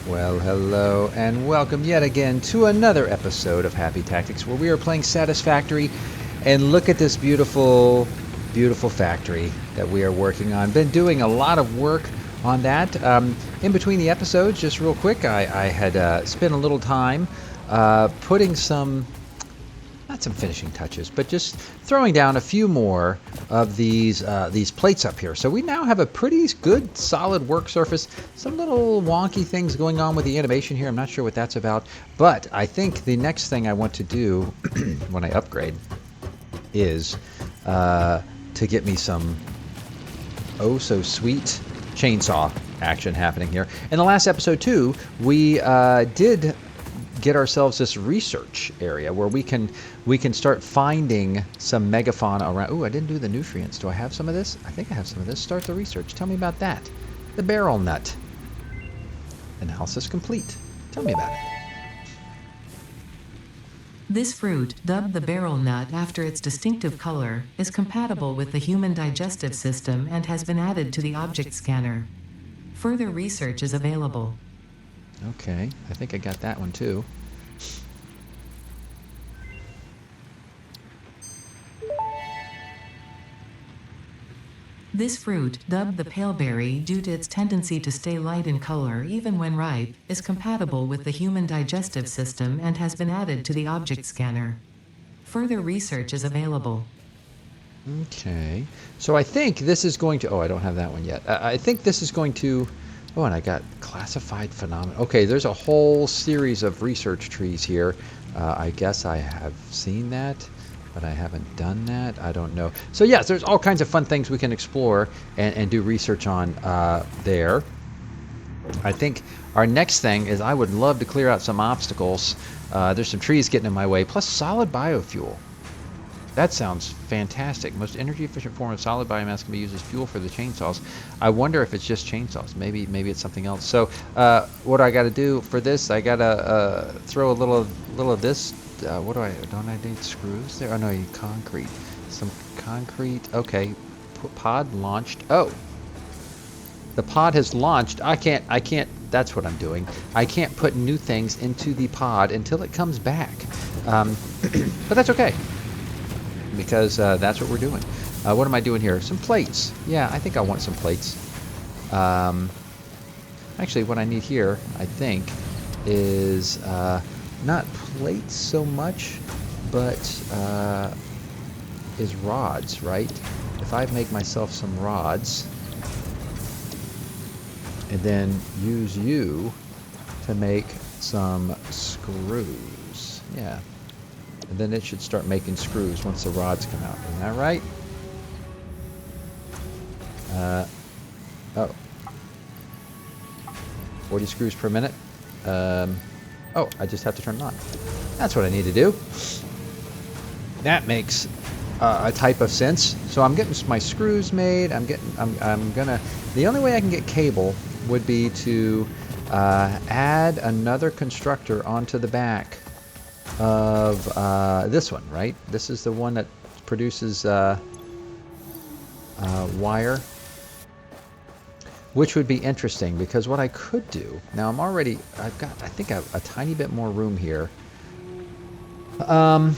Well, hello, and welcome yet again to another episode of Happy Tactics, where we are playing Satisfactory. And look at this beautiful, beautiful factory that we are working on. Been doing a lot of work on that. In between the episodes, just real quick, I had spent a little time putting some, not some finishing touches, but just throwing down a few more of these plates up here. So we now have a pretty good, solid work surface. Some little wonky things going on with the animation here. I'm not sure what that's about, but I think the next thing I want to do when I upgrade is to get me some oh-so-sweet chainsaw action happening here. In the last episode, too, we did get ourselves this research area where we can start finding some megafauna around. Ooh, I didn't do the nutrients. Do I have some of this? I think I have some of this. Start the research. Tell me about that. The barrel nut. Analysis complete. Tell me about it. This fruit, dubbed the barrel nut after its distinctive color, is compatible with the human digestive system and has been added to the object scanner. Further research is available. Okay, I think I got that one too. This fruit, dubbed the paleberry due to its tendency to stay light in color even when ripe, is compatible with the human digestive system and has been added to the object scanner. Further research is available. Okay, so I think this is going to... Oh, I don't have that one yet. I think this is going to... Oh, and I got classified phenomena. Okay, there's a whole series of research trees here. I guess I have seen that, but I haven't done that. I don't know. So yes, there's all kinds of fun things we can explore and do research on there. I think our next thing is I would love to clear out some obstacles. There's some trees getting in my way, plus solid biofuel. That sounds fantastic. Most energy efficient form of solid biomass can be used as fuel for the chainsaws. I wonder if it's just chainsaws. Maybe it's something else. So what do I got to do for this? I got to throw a little of this. What do I... Don't I need screws there? Oh, no, I need concrete. Some concrete. Okay. Pod launched. Oh. The pod has launched. I can't... That's what I'm doing. I can't put new things into the pod until it comes back. But that's okay, because that's what we're doing. What am I doing here? Some plates. Yeah, I think I want some plates. Actually, what I need here, I think, is not plates so much, but is rods, right? If I make myself some rods, and then use you to make some screws. Yeah. And then it should start making screws once the rods come out. Isn't that right? Oh. 40 screws per minute. Oh, I just have to turn it on. That's what I need to do. That makes a type of sense. So I'm getting my screws made. I'm gonna... The only way I can get cable would be to add another constructor onto the back of this one, right? This is the one that produces wire, which would be interesting, because what I could do now, I've got, I think, a tiny bit more room here. I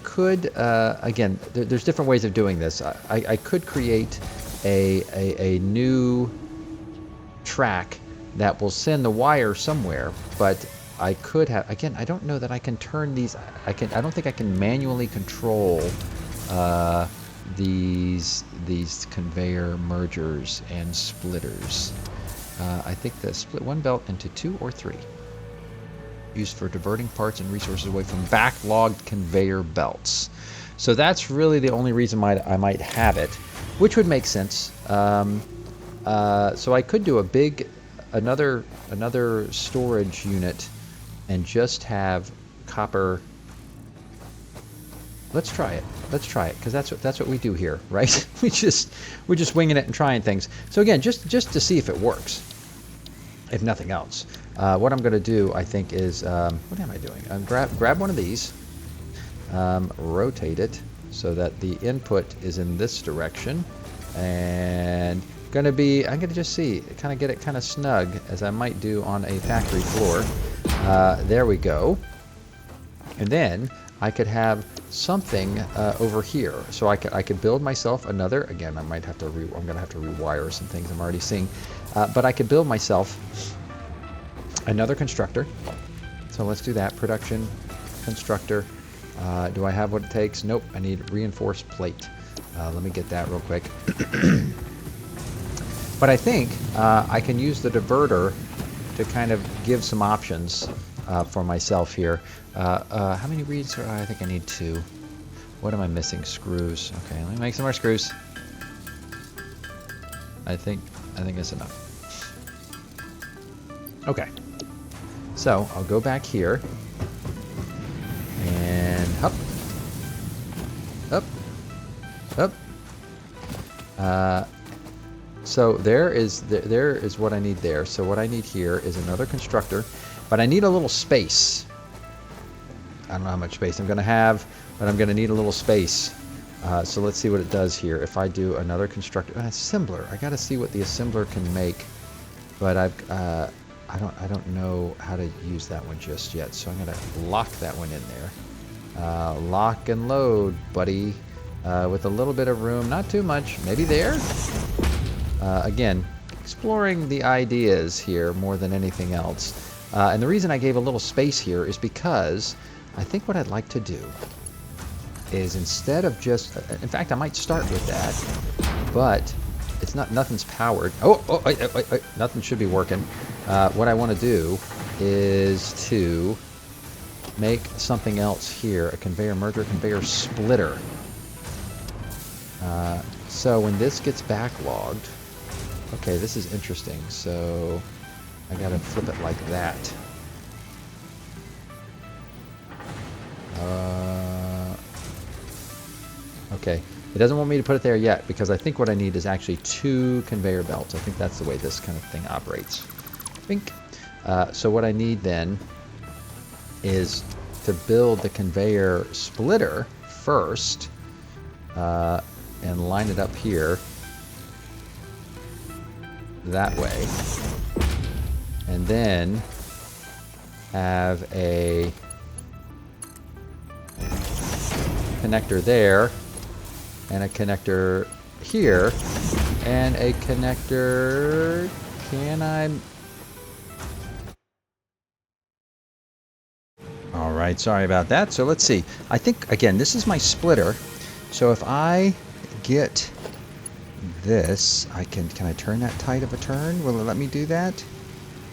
could again, there's different ways of doing this. I could create a new track that will send the wire somewhere, but I could have, again, I don't know that I can turn these, I don't think I can manually control these conveyor mergers and splitters. I think the split one belt into 2 or 3. Used for diverting parts and resources away from backlogged conveyor belts. So that's really the only reason I might have it, which would make sense. So I could do a big... another storage unit and just have copper. Let's try it, because that's what we do here, right? we're just winging it and trying things. So again, just to see if it works, if nothing else. What I'm going to do, I think, is what am I doing? Grab one of these, rotate it so that the input is in this direction, and I'm gonna just see, kind of get it kind of snug, as I might do on a factory floor. There we go. And then I could have something over here. So I could build myself another. Again, I might have to. I'm gonna have to rewire some things I'm already seeing. But I could build myself another constructor. So let's do that. Production constructor. Do I have what it takes? Nope. I need reinforced plate. Let me get that real quick. But I think I can use the diverter to kind of give some options for myself here. How many reeds? I think I need 2. What am I missing? Screws. Okay, let me make some more screws. I think that's enough. Okay. So I'll go back here and up, up. So there is what I need there. So what I need here is another constructor, but I need a little space. I don't know how much space I'm going to have, but I'm going to need a little space. So let's see what it does here. If I do another constructor, assembler. I got to see what the assembler can make, but I don't know how to use that one just yet. So I'm going to lock that one in there. Lock and load, buddy, with a little bit of room, not too much. Maybe there. Again, exploring the ideas here more than anything else. And the reason I gave a little space here is because I think what I'd like to do is, instead of just, in fact, I might start with that, but it's nothing's powered. Nothing should be working. What I want to do is to make something else here, a conveyor merger, conveyor splitter. So when this gets backlogged, okay, this is interesting. So I gotta flip it like that. Okay, it doesn't want me to put it there yet because I think what I need is actually 2 conveyor belts. I think that's the way this kind of thing operates. Think. So what I need then is to build the conveyor splitter first and line it up here that way, and then have a connector there, and a connector here, and a connector. Can I? All right, sorry about that. So let's see. I think, again, this is my splitter. So if I get this, can I turn that tight of a turn? Will it let me do that?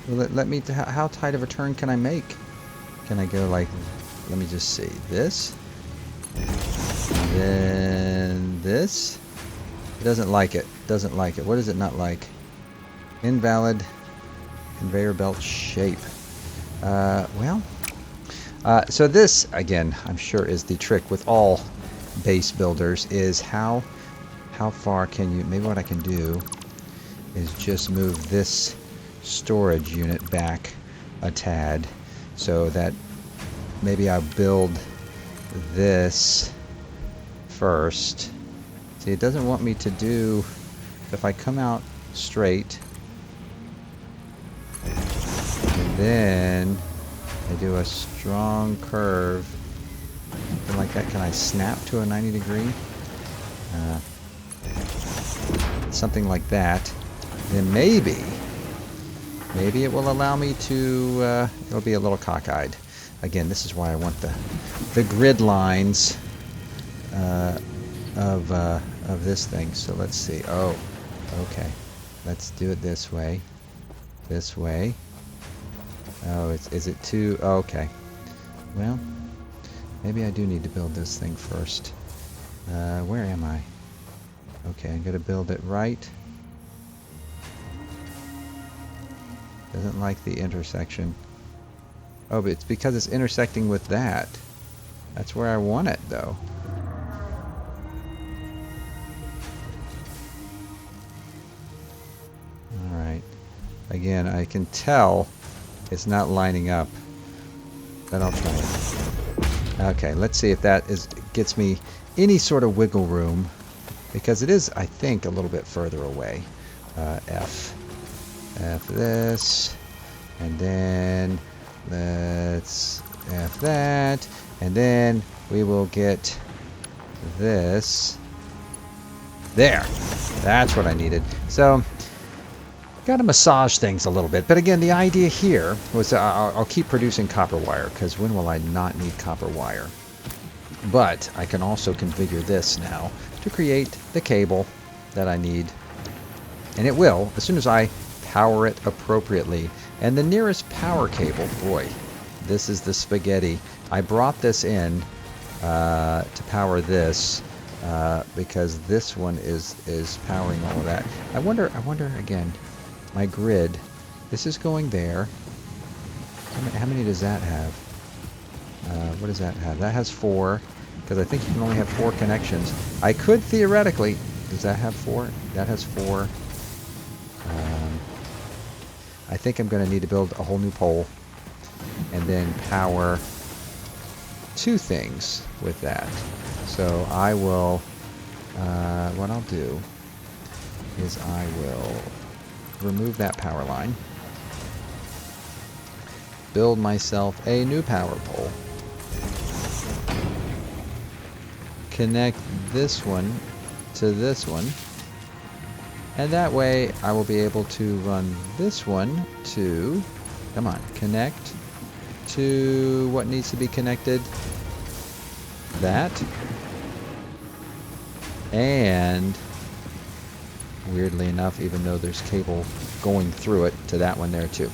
Will it let me, how tight of a turn can I make? Can I go like, let me just see, this, then this? It doesn't like it, doesn't like it. What does it not like? Invalid conveyor belt shape. So this, again, I'm sure is the trick with all base builders, is how far can you, maybe what I can do is just move this storage unit back a tad, so that maybe I'll build this first. See, it doesn't want me to do, if I come out straight, and then I do a strong curve, something like that. Can I snap to a 90 degree? Something like that. Then maybe it will allow me to, it'll be a little cockeyed. Again, this is why I want the grid lines of this thing. So let's see. Oh, okay. Let's do it this way. This way. Oh, is it too... Oh, okay. Well, maybe I do need to build this thing first. Where am I? Okay, I'm going to build it right. Doesn't like the intersection. Oh, but it's because it's intersecting with that. That's where I want it, though. Alright. Again, I can tell it's not lining up, but I'll try it. Okay, let's see if that gets me any sort of wiggle room, because it is, I think, a little bit further away. F this, and then let's F that, and then we will get this there. That's what I needed. So got to massage things a little bit, but again, the idea here was I'll keep producing copper wire, because when will I not need copper wire? But I can also configure this now to create the cable that I need, and it will as soon as I power it appropriately. And the nearest power cable, boy, this is the spaghetti. I brought this in to power this because this one is powering all of that. I wonder again, my grid. This is going there. How many does that have? What does that have? That has 4, because I think you can only have 4 connections. I could theoretically. Does that have 4? That has 4. I think I'm going to need to build a whole new pole and then power 2 things with that. So I will, what I'll do is I will remove that power line, build myself a new power pole, connect this one to this one, and that way I will be able to run this one to, come on, connect to what needs to be connected, that, and weirdly enough, even though there's cable going through it, to that one there too.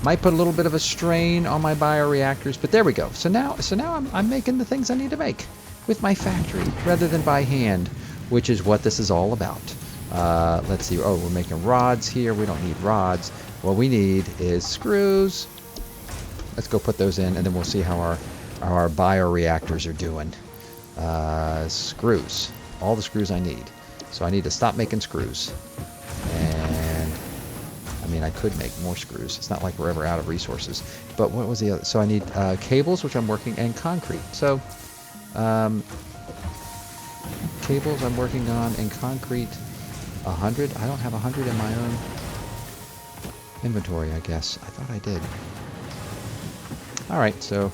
Might put a little bit of a strain on my bioreactors, but there we go. So now I'm making the things I need to make with my factory rather than by hand, which is what this is all about. Let's see. Oh, we're making rods here. We don't need rods. What we need is screws. Let's go put those in, and then we'll see how our bioreactors are doing. Screws. All the screws I need. So I need to stop making screws. And I mean, I could make more screws. It's not like we're ever out of resources. But what was the other? So I need cables, which I'm working, and concrete. So cables I'm working on, and concrete 100. I don't have 100 in my own inventory, I guess. I thought I did. All right, so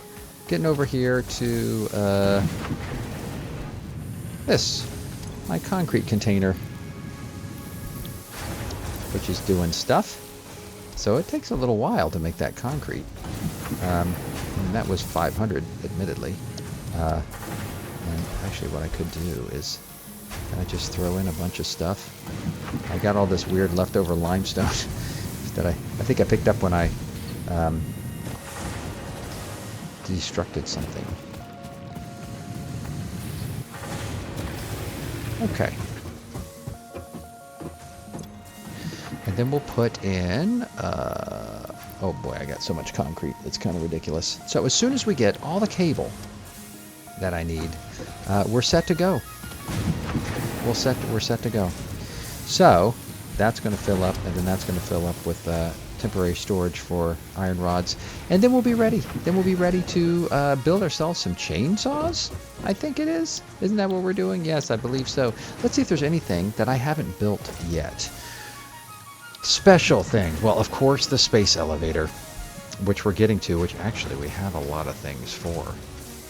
getting over here to this, my concrete container, which is doing stuff. So it takes a little while to make that concrete. And that was 500, admittedly. And actually what I could do is, can I just throw in a bunch of stuff? I got all this weird leftover limestone that I think I picked up when I destructed something. Okay. And then we'll put in, oh boy, I got so much concrete, it's kind of ridiculous. So as soon as we get all the cable that I need, we're set to go. We're set to go. So that's going to fill up, and then that's going to fill up with temporary storage for iron rods, and then we'll be ready. Then we'll be ready to build ourselves some chainsaws. I think it is. Isn't that what we're doing? Yes, I believe so. Let's see if there's anything that I haven't built yet. Special thing. Well, of course, the space elevator, which we're getting to, which actually we have a lot of things for.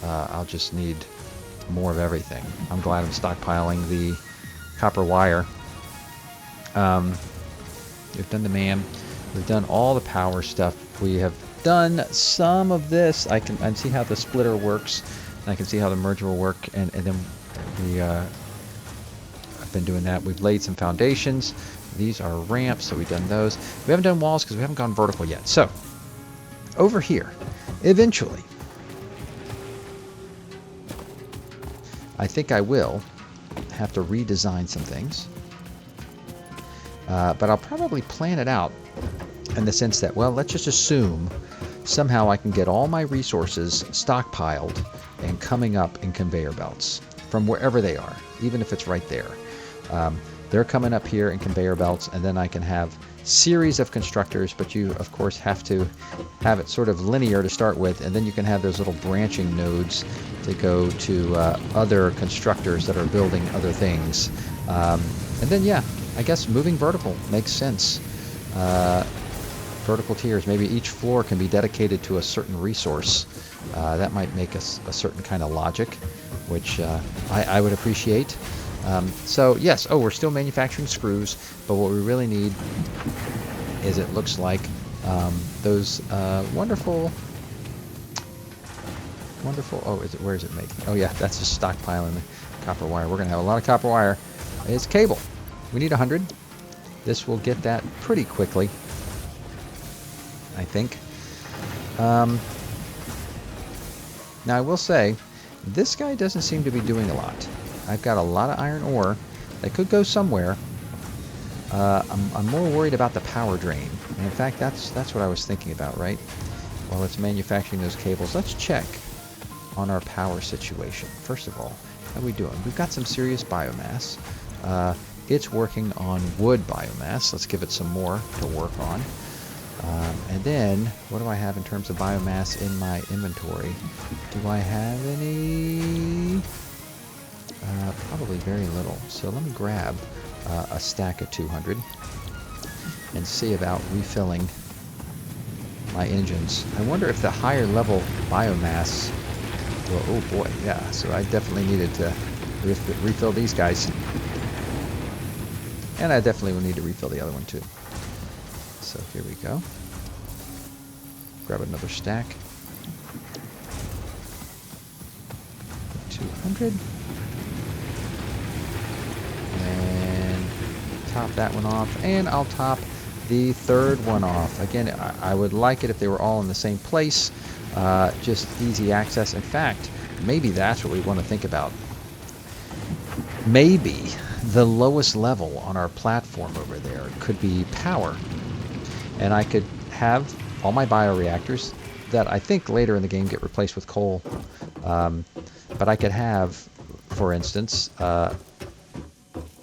I'll just need more of everything. I'm glad I'm stockpiling the copper wire. We've done the MAM. We've done all the power stuff. We have done some of this. I can see how the splitter works, and I can see how the merger will work, and then I've been doing that. We've laid some foundations. These are ramps, so we've done those. We haven't done walls because we haven't gone vertical yet. So over here, eventually, I think I will have to redesign some things. But I'll probably plan it out in the sense that, well, let's just assume somehow I can get all my resources stockpiled and coming up in conveyor belts from wherever they are, even if it's right there. They're coming up here in conveyor belts, and then I can have series of constructors, but you, of course, have to have it sort of linear to start with, and then you can have those little branching nodes to go to other constructors that are building other things. And then, yeah, I guess moving vertical makes sense. Vertical tiers. Maybe each floor can be dedicated to a certain resource. That might make us a certain kind of logic, which I would appreciate. So yes, we're still manufacturing screws, but what we really need is, it looks like, those wonderful. Oh, where is it making? Oh yeah, that's just stockpiling the copper wire. We're gonna have a lot of copper wire. It's cable. We need 100. This will get that pretty quickly, I think. Now I will say, this guy doesn't seem to be doing a lot. I've got a lot of iron ore that could go somewhere. I'm more worried about the power drain. And in fact, that's what I was thinking about, right? While it's manufacturing those cables, let's check on our power situation. First of all, how are we doing? We've got some serious biomass. It's working on wood biomass. Let's give it some more to work on. And then, what do I have in terms of biomass in my inventory? Do I have any? Probably very little. So let me grab a stack of 200 and see about refilling my engines. I wonder if the higher level biomass will... Oh boy, yeah. So I definitely needed to refill these guys. And I definitely will need to refill the other one too. So here we go. Grab another stack. 200. And top that one off. And I'll top the third one off. Again, I would like it if they were all in the same place. Just easy access. In fact, maybe that's what we want to think about. Maybe the lowest level on our platform over there could be power. And I could have all my bioreactors that I think later in the game get replaced with coal. But I could have, for instance,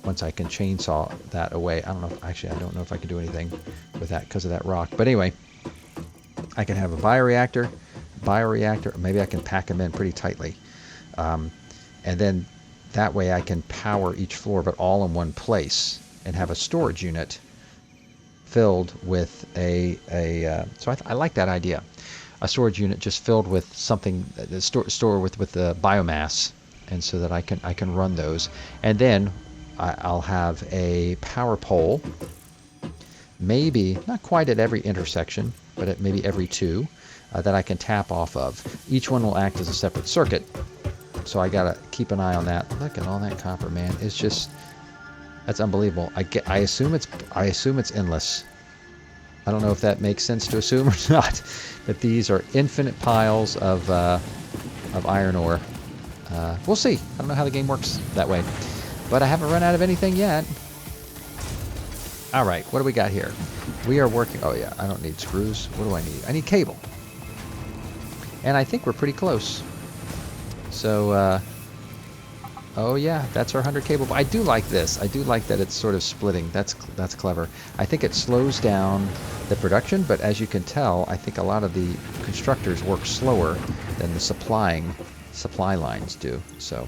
once I can chainsaw that away. I don't know. Actually, I don't know if I can do anything with that because of that rock. But anyway, I can have a bioreactor. Maybe I can pack them in pretty tightly. And then that way I can power each floor, but all in one place, and have a storage unit filled with so I like that idea. A storage unit just filled with something, store with the biomass, and so that I can run those. And then I'll have a power pole, maybe not quite at every intersection, but at maybe every two, that I can tap off of. Each one will act as a separate circuit, so I gotta keep an eye on that. Look at all that copper, man. It's just, that's unbelievable. I assume it's endless. I don't know if that makes sense to assume or not, but these are infinite piles of iron ore. We'll see. I don't know how the game works that way, but I haven't run out of anything yet. All right, what do we got here? We are working. Oh yeah, I don't need screws. What do I need? I need cable, and I think we're pretty close. So, oh yeah, that's our 100 cable. I do like this. I do like that it's sort of splitting. That's clever. I think it slows down the production, but as you can tell, I think a lot of the constructors work slower than the supply lines do. So,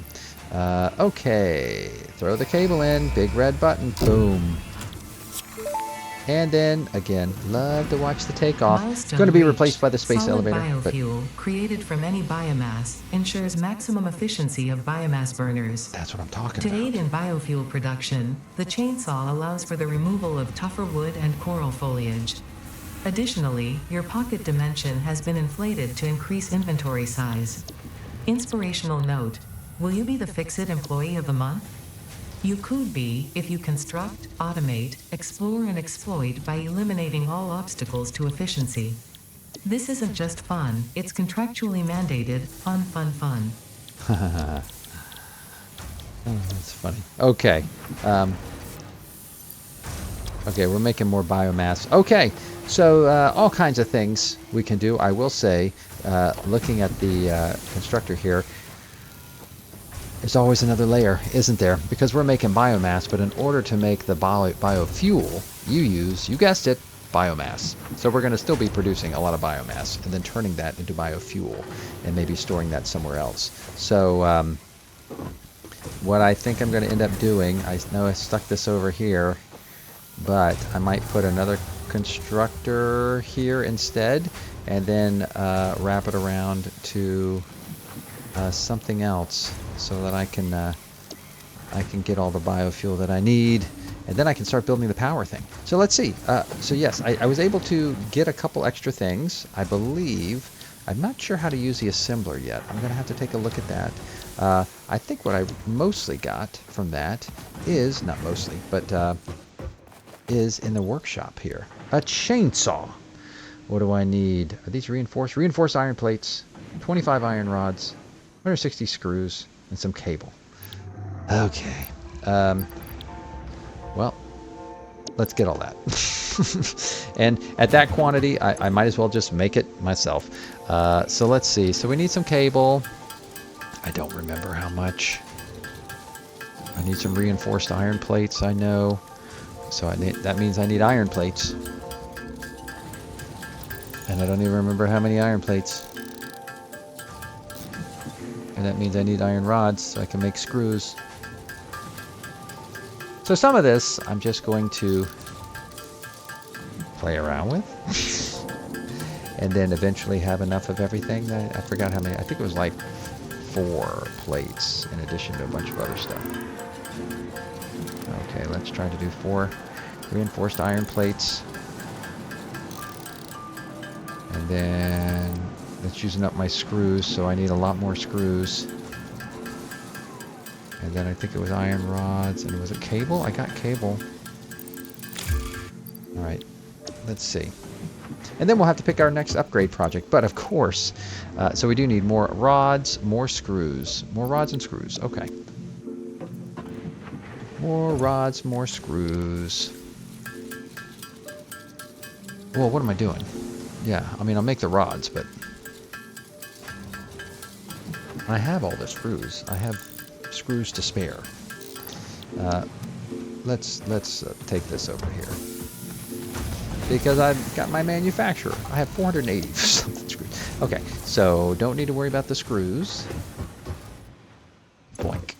okay, throw the cable in, big red button, boom. And then, again, love to watch the takeoff. It's going to be replaced by the space elevator. Biofuel created from any biomass ensures maximum efficiency of biomass burners. That's what I'm talking To about. aid in biofuel production, the chainsaw allows for the removal of tougher wood and coral foliage. Additionally, your pocket dimension has been inflated to increase inventory size. Inspirational note: will you be the Fix-It Employee of the Month? You could be if you construct, automate, explore, and exploit by eliminating all obstacles to efficiency. This isn't just fun, it's contractually mandated, fun. Oh, that's funny. Okay. Okay, we're making more biomass. Okay, so all kinds of things we can do. I will say, looking at the constructor here, there's always another layer, isn't there? Because we're making biomass, but in order to make the biofuel, you guessed it, biomass. So we're going to still be producing a lot of biomass and then turning that into biofuel and maybe storing that somewhere else. So what I think I'm going to end up doing, I know I stuck this over here, but I might put another constructor here instead, and then wrap it around to something else so that I can get all the biofuel that I need, and then I can start building the power thing. So let's see. So yes, I was able to get a couple extra things, I believe. I'm not sure how to use the assembler yet. I'm going to have to take a look at that. I think what I mostly got from that is, not mostly, but is in the workshop here. A chainsaw. What do I need? Are these reinforced? Reinforced iron plates, 25 iron rods, 160 screws, and some cable. Okay. Well, let's get all that. And at that quantity, I might as well just make it myself. So let's see. So we need some cable. I don't remember how much. I need some reinforced iron plates, I know. So that means I need iron plates. And I don't even remember how many iron plates. And that means I need iron rods so I can make screws. So some of this I'm just going to play around with. And then eventually have enough of everything. I forgot how many. I think it was like 4 plates in addition to a bunch of other stuff. Okay, let's try to do 4 reinforced iron plates. And then that's using up my screws, so I need a lot more screws. And then I think it was iron rods, and was it cable? I got cable. All right, let's see. And then we'll have to pick our next upgrade project. But of course, so we do need more rods, more screws. More rods and screws, okay. More rods, more screws. Well, what am I doing? Yeah, I mean, I'll make the rods, but I have all the screws. I have screws to spare. Let's take this over here. Because I've got my manufacturer. I have 480 something screws. Okay, so don't need to worry about the screws. Boink.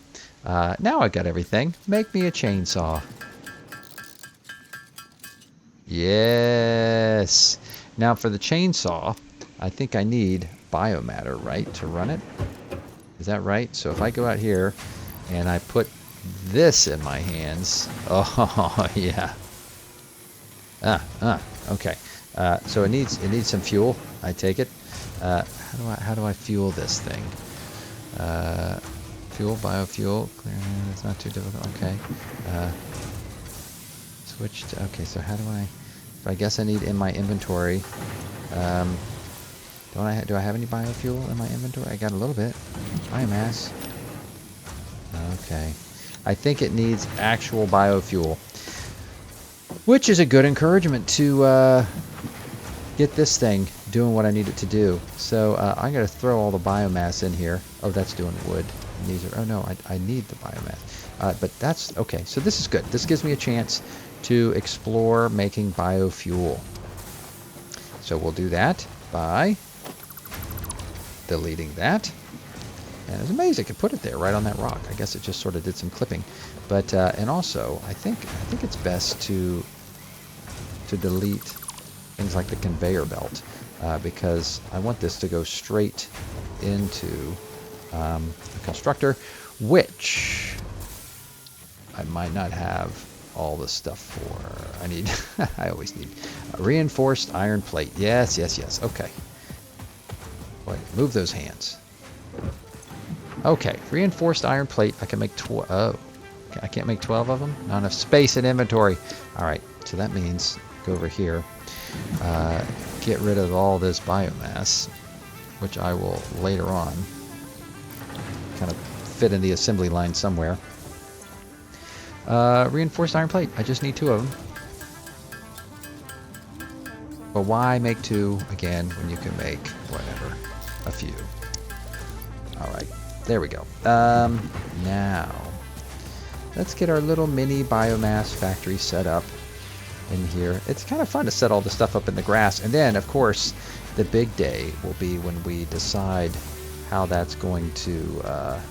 Now I've got everything. Make me a chainsaw. Yes. Now for the chainsaw, I think I need biomatter, right, to run it? Is that right? So if I go out here and I put this in my hands, oh yeah. Okay. So it needs some fuel. I take it. How do I fuel this thing? Fuel, biofuel. It's not too difficult. Okay. Switch to, okay. So how do I? I guess I need in my inventory. Do I have any biofuel in my inventory? I got a little bit. Biomass. Okay. I think it needs actual biofuel, which is a good encouragement to get this thing doing what I need it to do. So I'm going to throw all the biomass in here. Oh, that's doing wood. And these are, oh no, I need the biomass. But that's, okay, so this is good. This gives me a chance to explore making biofuel. So we'll do that by deleting that. And it's amazing, I could put it there right on that rock. I guess it just sort of did some clipping. But, and also, I think it's best to delete things like the conveyor belt, because I want this to go straight into a constructor, which I might not have all the stuff for. I need, I always need a reinforced iron plate. Yes, yes, yes. Okay. Wait, move those hands. Okay, reinforced iron plate. I can make 12. Oh, I can't make 12 of them? Not enough space in inventory. All right, so that means go over here, get rid of all this biomass, which I will later on kind of fit in the assembly line somewhere. Reinforced iron plate. I just need 2 of them. But why make 2 again when you can make whatever, a few? All right, there we go. Now let's get our little mini biomass factory set up in here. It's kind of fun to set all the stuff up in the grass, and then of course the big day will be when we decide how that's going to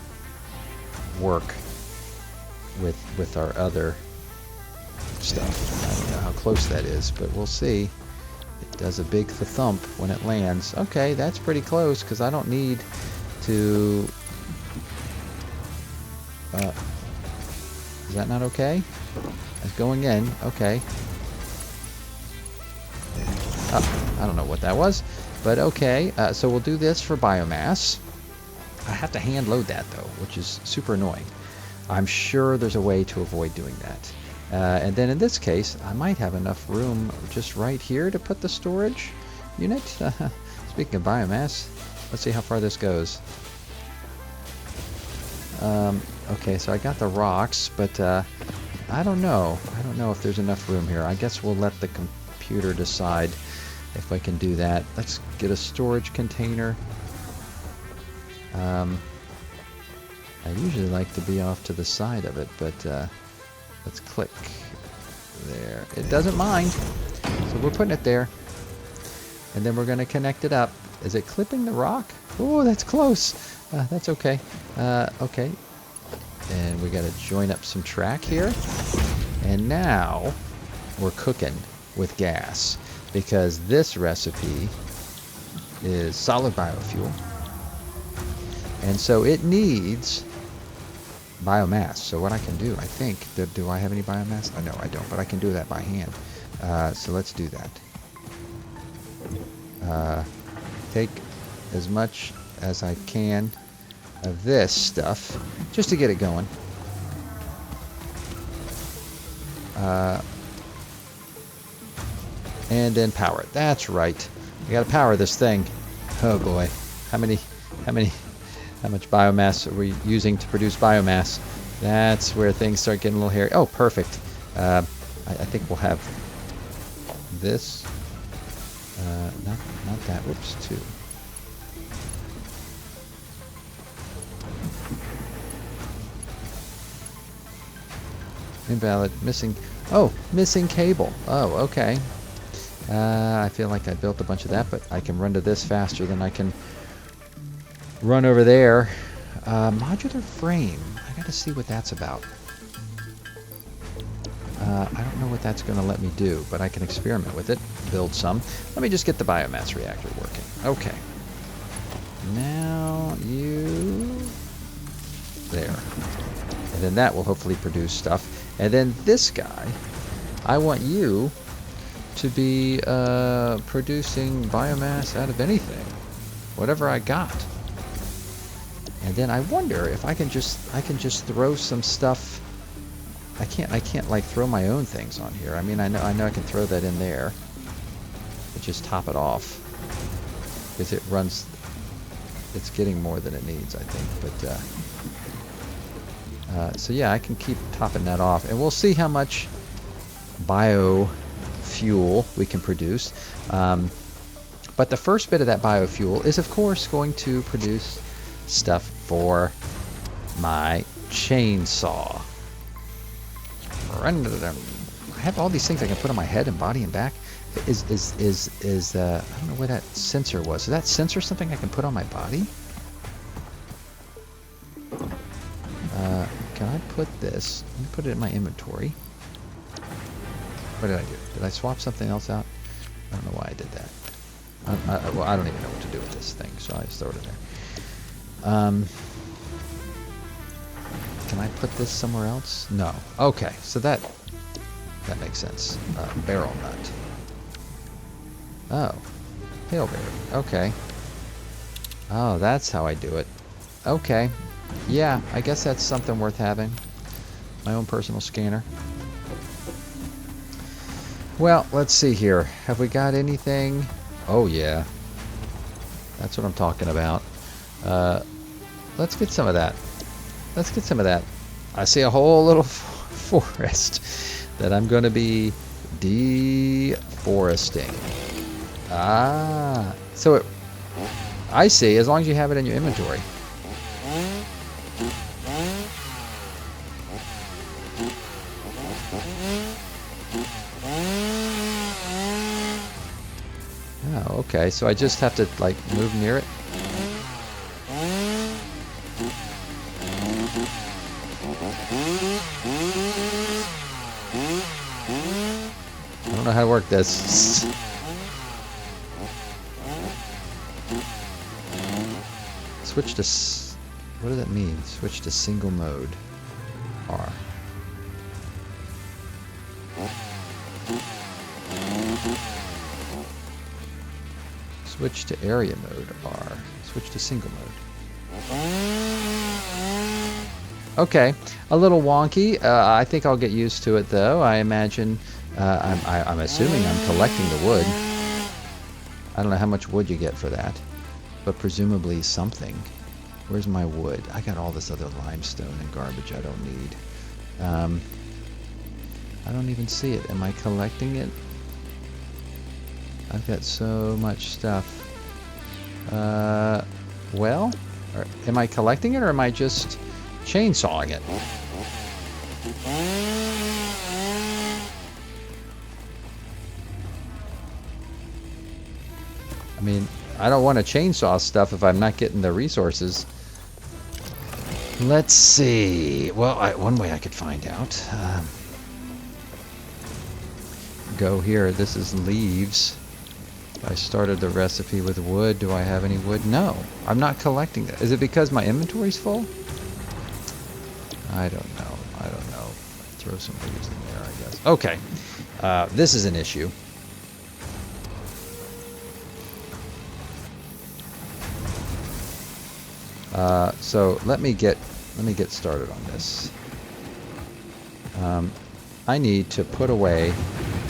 work with our other stuff. I don't know how close that is, but we'll see. It does a big thump when it lands. Okay, that's pretty close because I don't need to... is that not okay? It's going in. Okay. Oh, I don't know what that was, but okay. So we'll do this for biomass. I have to hand load that though, which is super annoying. I'm sure there's a way to avoid doing that. And then in this case, I might have enough room just right here to put the storage unit. Speaking of biomass, let's see how far this goes. Okay, so I got the rocks, but I don't know. I don't know if there's enough room here. I guess we'll let the computer decide if I can do that. Let's get a storage container. I usually like to be off to the side of it, but let's click there. It doesn't mind, so we're putting it there. And then we're going to connect it up. Is it clipping the rock? Oh, that's close. That's okay. Okay. And we got to join up some track here. And now we're cooking with gas because this recipe is solid biofuel. And so it needs biomass. So what I can do, I think, do I have any biomass? Oh, no, I don't, but I can do that by hand. So let's do that. Take as much as I can of this stuff just to get it going. And then power it. That's right. We got to power this thing. Oh boy. How much biomass are we using to produce biomass? That's where things start getting a little hairy. Oh, perfect. I think we'll have this. Not that. Whoops, two. Invalid. Missing. Oh, missing cable. Oh, okay. I feel like I built a bunch of that, but I can run to this faster than I can run over there. Modular frame. I gotta see what that's about. I don't know what that's gonna let me do, but I can experiment with it, build some. Let me just get the biomass reactor working. Okay. Now you... there. And then that will hopefully produce stuff. And then this guy, I want you to be producing biomass out of anything. Whatever I got. And then I wonder if I can just throw some stuff. I can't like throw my own things on here. I mean, I know I can throw that in there. But just top it off. Because it runs, it's getting more than it needs, I think. But so yeah, I can keep topping that off. And we'll see how much biofuel we can produce. But the first bit of that biofuel is, of course, going to produce stuff for my chainsaw. I have all these things I can put on my head and body and back. I don't know where that sensor was. Is that sensor something I can put on my body? Can I put this? Let me put it in my inventory. What did I do? Did I swap something else out? I don't know why I did that. Well, I don't even know what to do with this thing, so I just throw it in there. Can I put this somewhere else? No. Okay, so that makes sense. Barrel nut. Oh. Paleberry. Okay. Oh, that's how I do it. Okay. Yeah, I guess that's something worth having. My own personal scanner. Well, let's see here. Have we got anything? Oh, yeah. That's what I'm talking about. Let's get some of that. Let's get some of that. I see a whole little forest that I'm going to be deforesting. Ah. So it, I see, as long as you have it in your inventory. Oh, okay. So I just have to, like, move near it. how to work this. Switch to... What does that mean? Switch to single mode. R. Switch to area mode. R. Switch to single mode. Okay, a little wonky. I think I'll get used to it, though. I imagine... I'm assuming I'm collecting the wood. I don't know how much wood you get for that, but presumably something. Where's my wood? I got all this other limestone and garbage I don't need. I don't even see it. Am I collecting it? I've got so much stuff. Well, am I collecting it or am I just chainsawing it? I mean, I don't want to chainsaw stuff if I'm not getting the resources. Let's see. Well, one way I could find out. Go here. This is leaves. I started the recipe with wood. Do I have any wood? No. I'm not collecting that. Is it because my inventory's full? I don't know. I don't know. Throw some leaves in there, I guess. Okay. This is an issue. So let me get started on this. I need to put away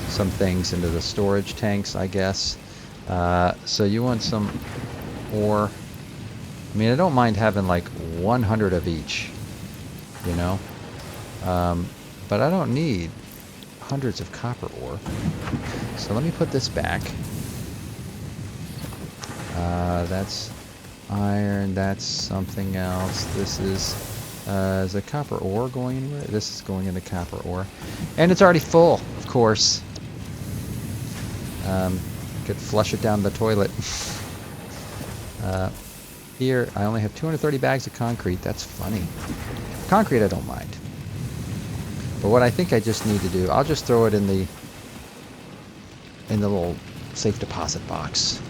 some things into the storage tanks, I guess. So you want some ore. I mean, I don't mind having like 100 of each, you know. But I don't need hundreds of copper ore. So let me put this back. That's iron, that's something else. This is the copper ore going anywhere? This is going into copper ore. And it's already full, of course. Could flush it down the toilet. Here, I only have 230 bags of concrete. That's funny. Concrete I don't mind. But what I think I just need to do, I'll just throw it in the little safe deposit box.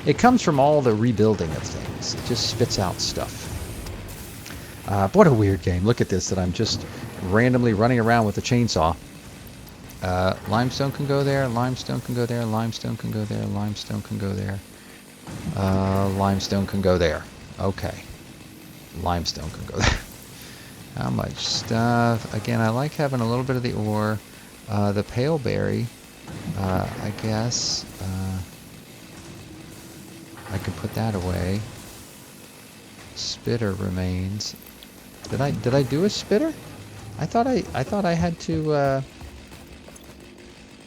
It comes from all the rebuilding of things. It just spits out stuff. What a weird game. Look at this, that I'm just randomly running around with a chainsaw. Limestone can go there, limestone can go there, limestone can go there, limestone can go there. Limestone can go there. Okay. Limestone can go there. How much stuff? Again, I like having a little bit of the ore. The pale berry, I guess. I could put that away. Spitter remains. Did I do a spitter? I thought I had to.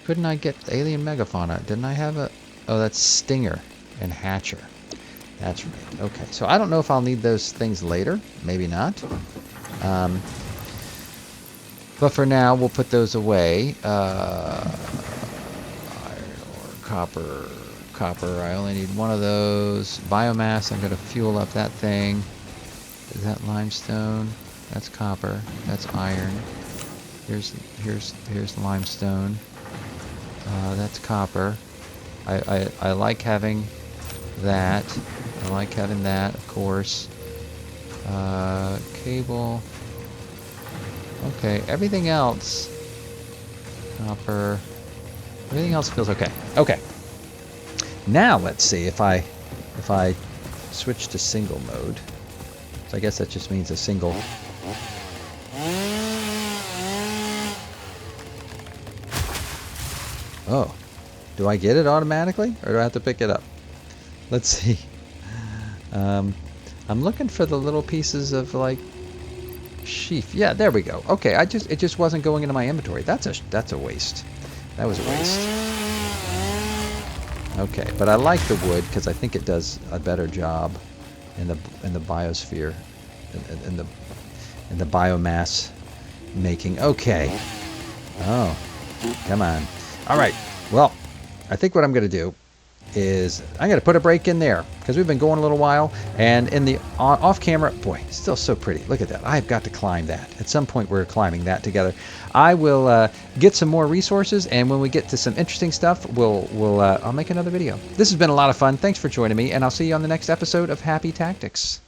Couldn't I get alien megafauna? Didn't I have a? Oh, that's stinger and hatcher. That's right. Okay, so I don't know if I'll need those things later. Maybe not. But for now, we'll put those away. Iron ore, copper. Copper, I only need one of those. Biomass, I'm going to fuel up that thing. Is that limestone? That's copper. That's iron. Here's limestone. That's copper. I like having that. I like having that, of course. Cable. Okay, everything else. Copper. Everything else feels okay. Okay. Now let's see if I switch to single mode. So I guess that just means a single. Oh, do I get it automatically or do I have to pick it up? Let's see. I'm looking for the little pieces of like sheaf. Yeah, there we go. Okay, it just wasn't going into my inventory. That's a waste. That was a waste. Okay, but I like the wood because I think it does a better job in the biosphere, in the biomass making. Okay. Oh, come on. All right. Well, I think what I'm going to do is I'm going to put a break in there because we've been going a little while. And in the off camera, boy, still so pretty. Look at that. I've got to climb that. At some point, we're climbing that together. I will get some more resources, and when we get to some interesting stuff, I'll make another video. This has been a lot of fun. Thanks for joining me, and I'll see you on the next episode of Happy Tactics.